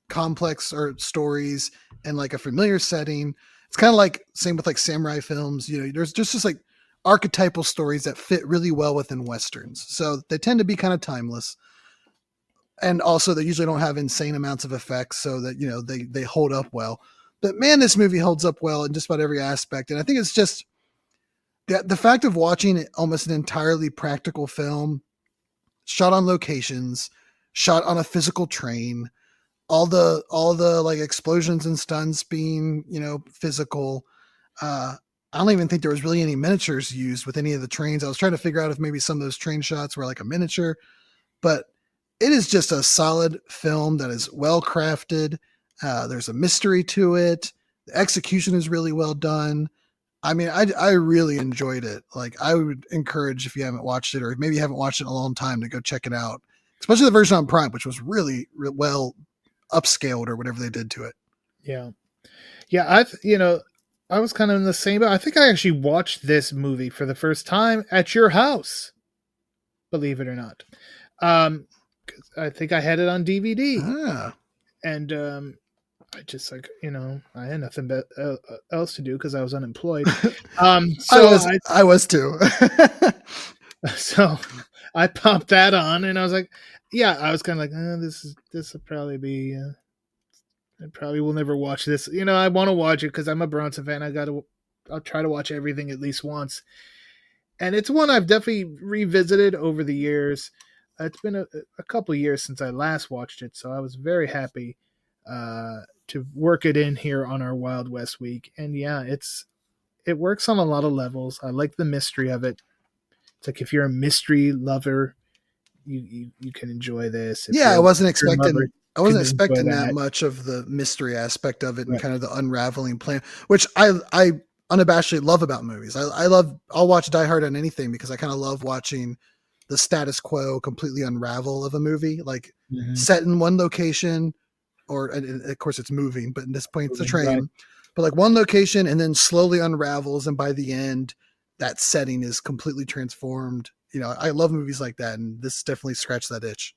complex or stories in like a familiar setting. It's kind of like same with like samurai films. There's just like archetypal stories that fit really well within Westerns. So they tend to be kind of timeless. And also they usually don't have insane amounts of effects so that, they hold up well. But man, this movie holds up well in just about every aspect. And I think it's just the fact of watching almost an entirely practical film, shot on locations, shot on a physical train, all the like explosions and stunts being, physical. I don't even think there was really any miniatures used with any of the trains. I was trying to figure out if maybe some of those train shots were like a miniature, but it is just a solid film that is well crafted. There's a mystery to it. The execution is really well done. I mean, I really enjoyed it. Like, I would encourage, if you haven't watched it, or maybe you haven't watched it in a long time, to go check it out, especially the version on Prime, which was really well upscaled or whatever they did to it. Yeah. I was kind of in the same, I think I actually watched this movie for the first time at your house, believe it or not. I think I had it on DVD, and I just I had nothing else to do because I was unemployed. So I was too. So I popped that on, and I was like, I was kind of like, this will probably be. I probably will never watch this. I want to watch it because I'm a Bronson fan. I'll try to watch everything at least once, and it's one I've definitely revisited over the years. It's been a couple years since I last watched it, so I was very happy to work it in here on our Wild West week. And it works on a lot of levels. I like the mystery of it. It's like if you're a mystery lover, you can enjoy this. I wasn't expecting that much of the mystery aspect of it and kind of the unraveling plan, which I unabashedly love about movies. I'll watch Die Hard on anything because I kind of love watching the status quo completely unravel of a movie, like set in one location, or of course it's moving, but in this point it's a train, but like one location and then slowly unravels. And by the end, that setting is completely transformed. I love movies like that. And this definitely scratched that itch.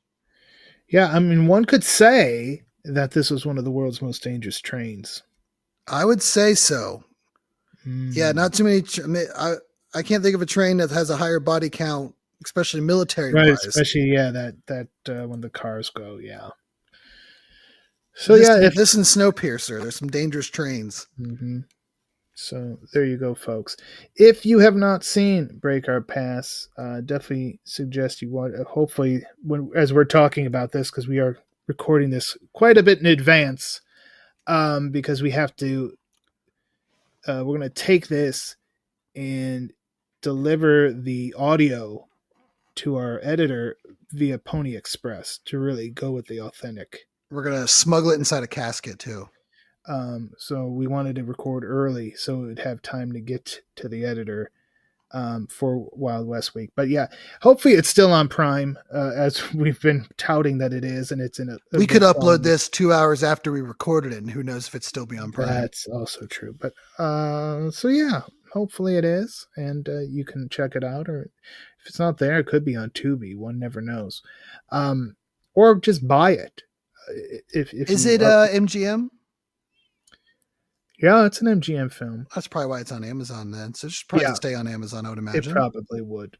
Yeah. I mean, one could say that this was one of the world's most dangerous trains. I would say so. Yeah. Not too many. I can't think of a train that has a higher body count especially military right? wise. Especially that when the cars go, yeah. So this and Snowpiercer, there's some dangerous trains. Mm-hmm. So there you go, folks. If you have not seen Breakheart Pass, definitely suggest you want. Hopefully, as we're talking about this, because we are recording this quite a bit in advance, because we have to. We're going to take this and deliver the audio to our editor via Pony Express to really go with the authentic. We're going to smuggle it inside a casket too. So we wanted to record early so it would have time to get to the editor for Wild West Week. But yeah, hopefully it's still on Prime, as we've been touting that it is, and it's in a we could upload this 2 hours after we recorded it, and who knows if it's still be on Prime. That's also true. But so yeah, hopefully it is, and you can check it out, or if it's not there, it could be on Tubi. One never knows. Or just buy it. If is it MGM? Yeah, it's an MGM film. That's probably why it's on Amazon then. So it should probably stay on Amazon, I would imagine. It probably would.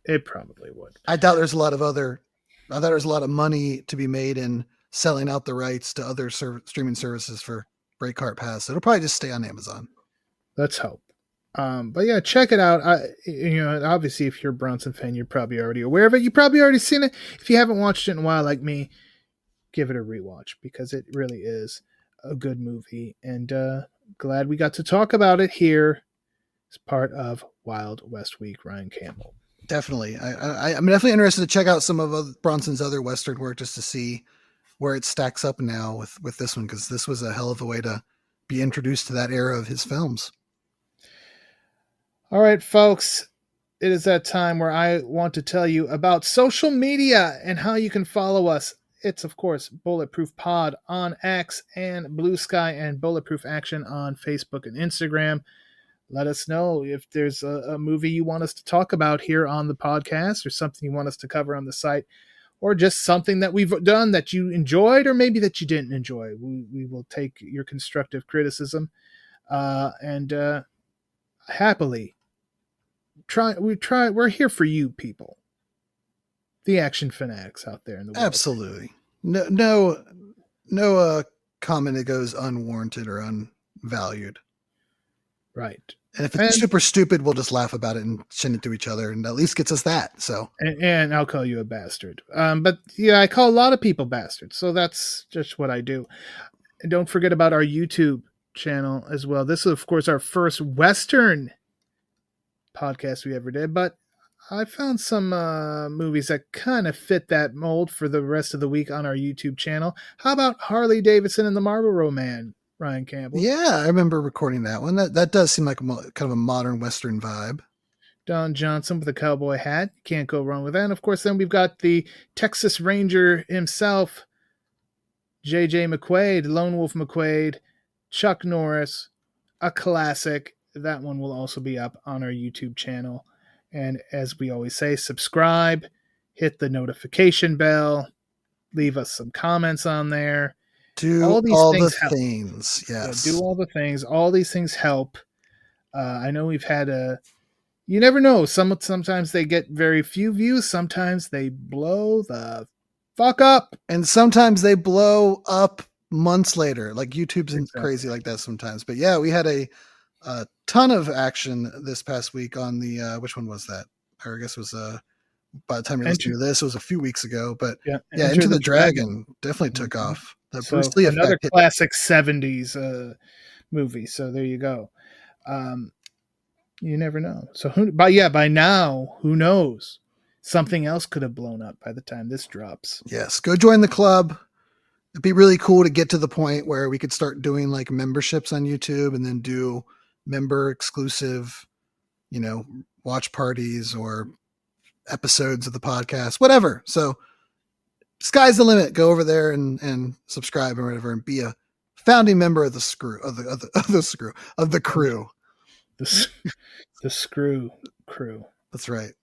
I doubt there's a lot of money to be made in selling out the rights to other streaming services for Breakheart Pass. So it'll probably just stay on Amazon. Let's hope. But yeah, check it out. Obviously, if you're a Bronson fan, you're probably already aware of it. You've probably already seen it. If you haven't watched it in a while, like me, give it a rewatch because it really is a good movie. And glad we got to talk about it here as part of Wild West Week. Ryan Campbell. Definitely. I'm definitely interested to check out some of Bronson's other Western work just to see where it stacks up now with this one, because this was a hell of a way to be introduced to that era of his films. All right, folks. It is that time where I want to tell you about social media and how you can follow us. It's, of course, Bulletproof Pod on X and Blue Sky, and Bulletproof Action on Facebook and Instagram. Let us know if there's a movie you want us to talk about here on the podcast, or something you want us to cover on the site, or just something that we've done that you enjoyed or maybe that you didn't enjoy. We will take your constructive criticism and happily we're here for you people, the action fanatics out there in the world. Absolutely. No comment that goes unwarranted or unvalued. Right. And if it's super stupid, we'll just laugh about it and send it to each other, and at least gets us that. So, and I'll call you a bastard. But yeah, I call a lot of people bastards, so that's just what I do. And don't forget about our YouTube channel as well. This is, of course, our first Western podcast we ever did, but I found some movies that kind of fit that mold for the rest of the week on our YouTube channel. How about Harley Davidson and the Marlboro Man, Ryan Campbell? Yeah, I remember recording that one. That does seem like kind of a modern Western vibe. Don Johnson with a cowboy hat. Can't go wrong with that. And of course, then we've got the Texas Ranger himself, J.J. McQuaid, Lone Wolf McQuaid, Chuck Norris, a classic. That one will also be up on our YouTube channel. And as we always say, subscribe, hit the notification bell, leave us some comments on there. Do all the things. Yes. Do all the things. All these things help. I know we've had you never know. Sometimes they get very few views. Sometimes they blow the fuck up. And sometimes they blow up months later. Like YouTube's crazy like that sometimes. But yeah, we had a ton of action this past week on the which one was that? Or I guess it was by the time you're listening to this, it was a few weeks ago. But yeah, Enter the Dragon definitely took off. The Bruce Lee effect. Another classic 70s movie. So there you go. You never know. So by now, who knows? Something else could have blown up by the time this drops. Yes, go join the club. It'd be really cool to get to the point where we could start doing like memberships on YouTube, and then do member exclusive, watch parties or episodes of the podcast, whatever. So sky's the limit. Go over there and subscribe or whatever, and be a founding member of the crew. The Screw Crew. That's right.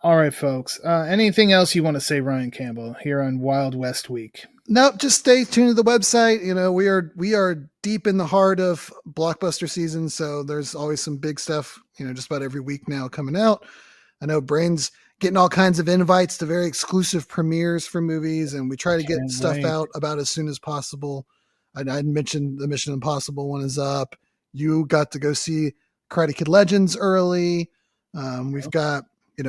All right, folks. Anything else you want to say, Ryan Campbell, here on Wild West Week? No, just stay tuned to the website. We are deep in the heart of blockbuster season, so there's always some big stuff, just about every week now coming out. I know Brain's getting all kinds of invites to very exclusive premieres for movies, and we try to get stuff out about as soon as possible. I mentioned the Mission Impossible one is up. You got to go see Karate Kid Legends early. We've got,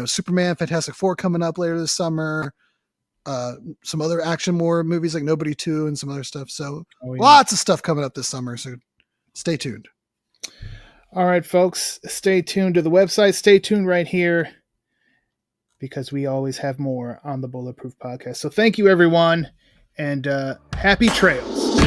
Superman, Fantastic Four coming up later this summer. Some other action more movies like Nobody 2 and some other stuff. So lots of stuff coming up this summer. So stay tuned. All right, folks, stay tuned to the website. Stay tuned right here because we always have more on the Bulletproof Podcast. So thank you, everyone, and happy trails.